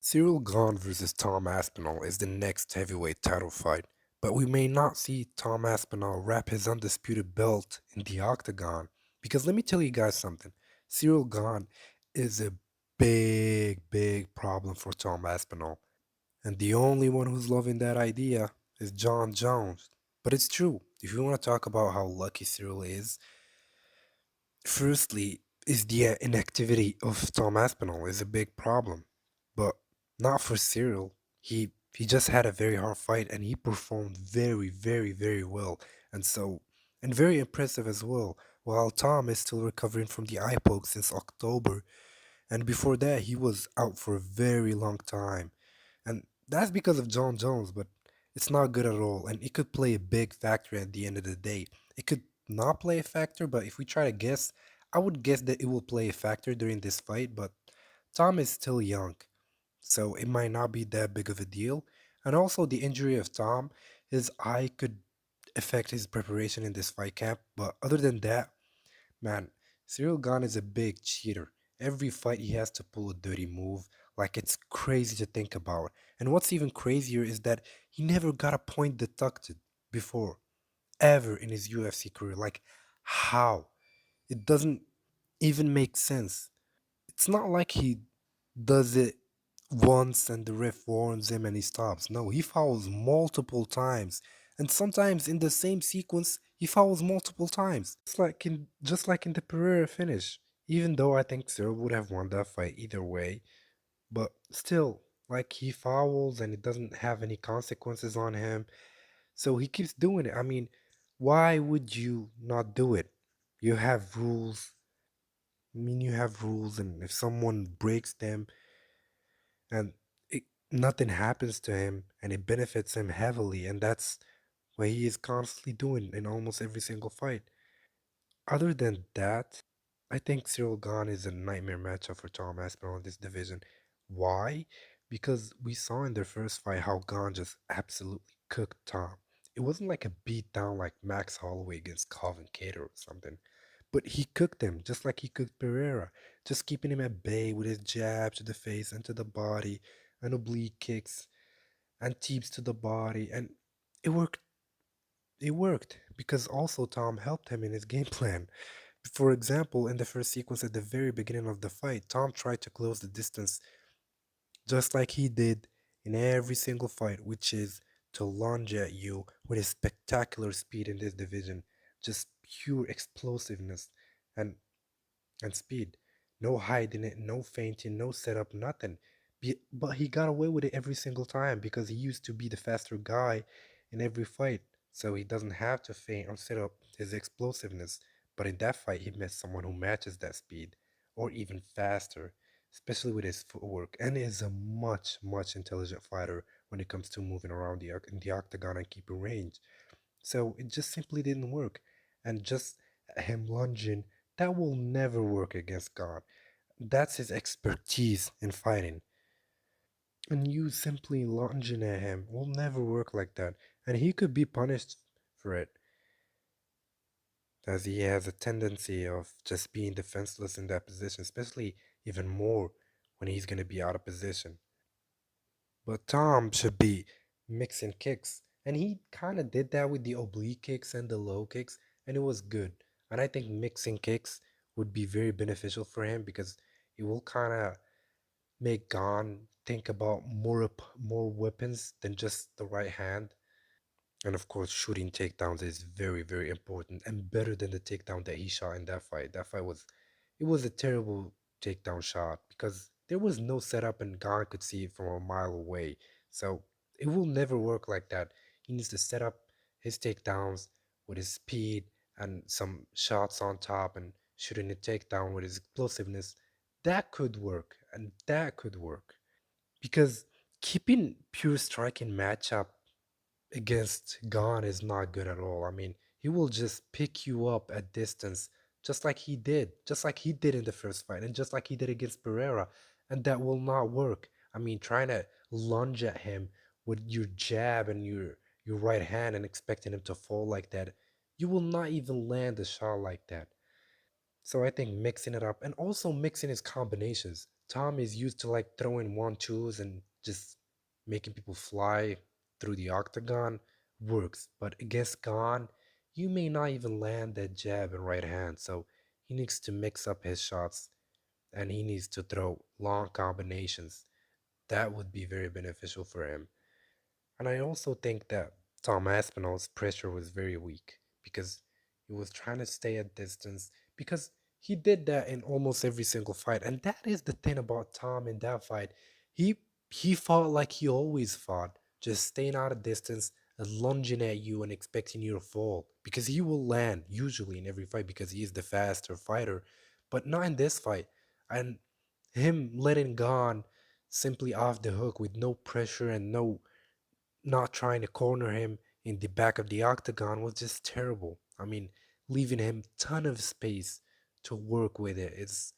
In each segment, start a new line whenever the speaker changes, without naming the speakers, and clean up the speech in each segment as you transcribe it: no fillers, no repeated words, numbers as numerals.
Ciryl Gane versus Tom Aspinall is the next heavyweight title fight, but we may not see Tom Aspinall wrap his undisputed belt in the octagon. Because let me tell you guys something. Ciryl Gane is a big problem for Tom Aspinall. And the only one who's loving that idea is John Jones. But it's true. If you want to talk about how lucky Ciryl is, firstly, is the inactivity of Tom Aspinall is a big problem, but not for Cyril. He just had a very hard fight and he performed very well, and so and very impressive as well. While Tom is still recovering from the eye poke since October, and before that he was out for a very long time, and that's because of John Jones, but it's not good at all. And it could play a big factor at the end of the day. It could not play a factor, but if we try to guess, I would guess that it will play a factor during this fight. But Tom is still young, so it might not be that big of a deal. And also, the injury of Tom, his eye could affect his preparation in this fight camp. But other than that, man, Ciryl Gane is a big cheater. Every fight he has to pull a dirty move, like it's crazy to think about. And what's even crazier is that he never got a point deducted before, ever in his UFC career. Like, how? It doesn't even make sense. It's not like he does it once and the ref warns him and he stops. No, he fouls multiple times. And sometimes in the same sequence, he fouls multiple times. Just like in the Pereira finish. Even though I think Cyril would have won that fight either way, but still, like he fouls and it doesn't have any consequences on him. So he keeps doing it. I mean, why would you not do it? You have rules. I mean, you have rules, and if someone breaks them, and nothing happens to him and it benefits him heavily, and that's what he is constantly doing in almost every single fight. Other than that, I think Cyril Gane is a nightmare matchup for Tom Aspinall in this division. Why? Because we saw in their first fight how Gane just absolutely cooked Tom. It wasn't like a beat down like Max Holloway against Calvin Cater or something, but he cooked him just like he cooked Pereira, just keeping him at bay with his jab to the face and to the body, and oblique kicks and teeps to the body, and it worked. It worked because also Tom helped him in his game plan. For example, in the first sequence at the very beginning of the fight, Tom tried to close the distance just like he did in every single fight, which is to lunge at you with his spectacular speed in this division, just pure explosiveness and and speed. No hiding it, no feinting, no setup, nothing. But he got away with it every single time because he used to be the faster guy in every fight. So he doesn't have to feint or set up his explosiveness. But in that fight, he met someone who matches that speed or even faster, especially with his footwork. And is a much intelligent fighter when it comes to moving around in the octagon and keeping range. So it just simply didn't work. And just him lunging, that will never work against God. That's his expertise in fighting. And you simply lunging at him will never work like that. And he could be punished for it, as he has a tendency of just being defenseless in that position, especially even more when he's going to be out of position. But Tom should be mixing kicks. And he kind of did that with the oblique kicks and the low kicks, and it was good. And I think mixing kicks would be very beneficial for him because it will kind of make Gon think about more weapons than just the right hand. And of course, shooting takedowns is very important and better than the takedown that he shot in that fight. That fight was, it was a terrible takedown shot because there was no setup and Gon could see it from a mile away. So it will never work like that. He needs to set up his takedowns with his speed and some shots on top and shooting a takedown with his explosiveness. That could work, and that could work because keeping pure striking matchup against Gon is not good at all. I mean, he will just pick you up at distance, just like he did in the first fight, and just like he did against Pereira, and that will not work. I mean, trying to lunge at him with your jab and your right hand and expecting him to fall like that, you will not even land a shot like that. So I think mixing it up and also mixing his combinations. Tom is used to like throwing one twos and just making people fly through the octagon. Works, but against Gane, you may not even land that jab and right hand. So he needs to mix up his shots and he needs to throw long combinations. That would be very beneficial for him. And I also think that Tom Aspinall's pressure was very weak because he was trying to stay at distance because he did that in almost every single fight. And that is the thing about Tom in that fight. He he fought like he always fought, just staying out of distance and lunging at you and expecting you to fall. Because he will land usually in every fight because he is the faster fighter, but not in this fight. And him letting Gone simply off the hook with no pressure and not trying to corner him in the back of the octagon was just terrible. I mean, leaving him ton of space to work with it. It's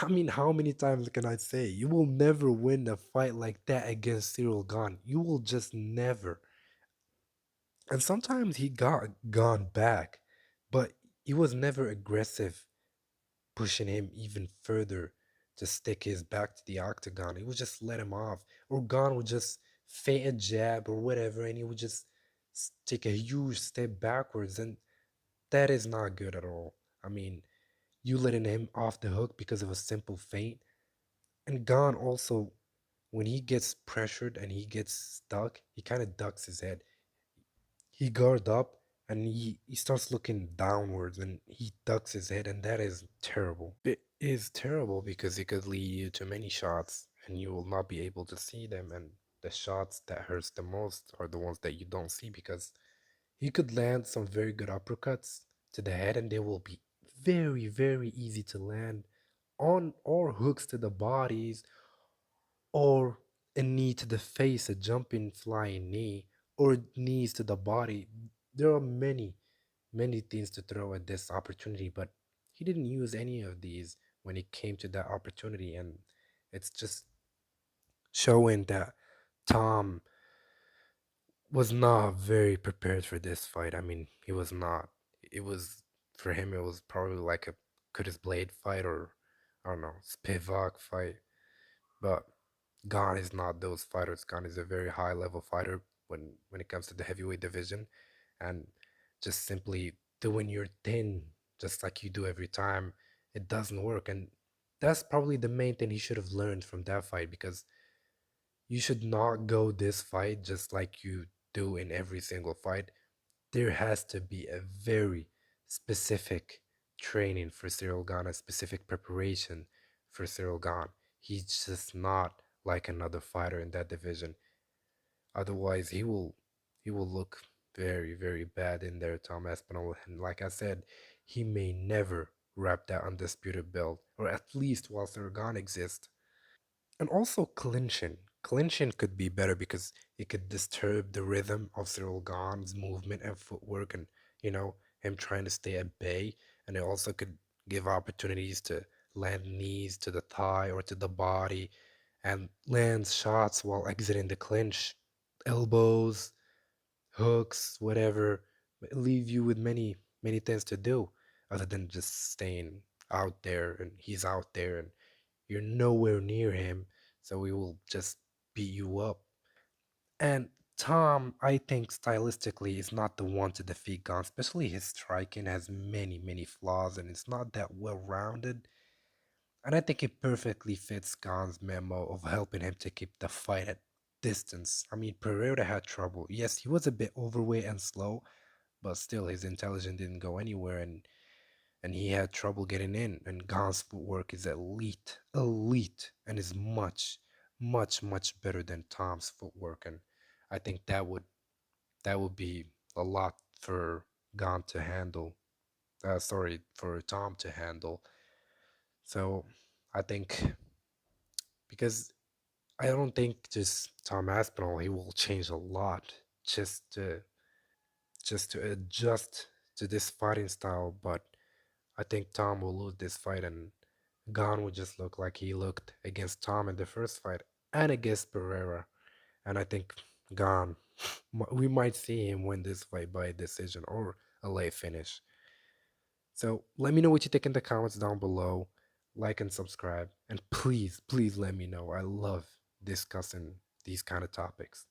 I mean, how many times can I say? You will never win a fight like that against Ciryl Gane. You will just never. And sometimes he got gone back, but he was never aggressive, pushing him even further to stick his back to the octagon. He would just let him off. Or Gon would just feint a jab or whatever, and he would just take a huge step backwards. And that is not good at all. I mean, you letting him off the hook because of a simple feint. And Gon also, when he gets pressured and he gets stuck, he kind of ducks his head. He guard up and he starts looking downwards and he ducks his head, and that is terrible. It is terrible because it could lead you to many shots and you will not be able to see them. And the shots that hurts the most are the ones that you don't see because he could land some very good uppercuts to the head and they will be very, very easy to land on, or hooks to the bodies, or a knee to the face, a jumping flying knee, or knees to the body. There are many, many things to throw at this opportunity, but he didn't use any of these when it came to that opportunity. And it's just showing that Tom was not very prepared for this fight. I mean, he was not. It was, for him, it was probably like a Curtis Blade fight, or I don't know, Spivak fight. But Gane is not those fighters. Gane is a very high level fighter when it comes to the heavyweight division, and just simply doing your thing just like you do every time, it doesn't work. And that's probably the main thing he should have learned from that fight, because you should not go this fight just like you do in every single fight. There has to be a very specific training for Ciryl Gane, a specific preparation for Ciryl Gane. He's just not like another fighter in that division. Otherwise, he will look very, very bad in there, Tom Aspinall. And like I said, he may never wrap that undisputed belt, or at least while Ciryl Gane exists. And also clinching. Clinching could be better because it could disturb the rhythm of Cyril Gane's movement and footwork, and him trying to stay at bay. And it also could give opportunities to land knees to the thigh or to the body and land shots while exiting the clinch. Elbows, hooks, whatever, leave you with many, many things to do other than just staying out there, and he's out there and you're nowhere near him, so he will just beat you up. And Tom, I think stylistically, is not the one to defeat Gon, especially his striking has many, many flaws and it's not that well rounded. And I think it perfectly fits Gon's memo of helping him to keep the fight at distance. I mean, Pereira had trouble. Yes, he was a bit overweight and slow, but still his intelligence didn't go anywhere, and he had trouble getting in. And Gon's footwork is elite, elite, and is much, much, much better than Tom's footwork. And I think that would be a lot for Gon to handle. Sorry, for Tom to handle. So I think, because I don't think just Tom Aspinall, he will change a lot just to adjust to this fighting style, but I think Tom will lose this fight, and Gon would just look like he looked against Tom in the first fight and against Pereira. And I think Gon, we might see him win this fight by decision or a late finish. So let me know what you think in the comments down below. like and subscribe, and please, please let me know. I love discussing these kind of topics.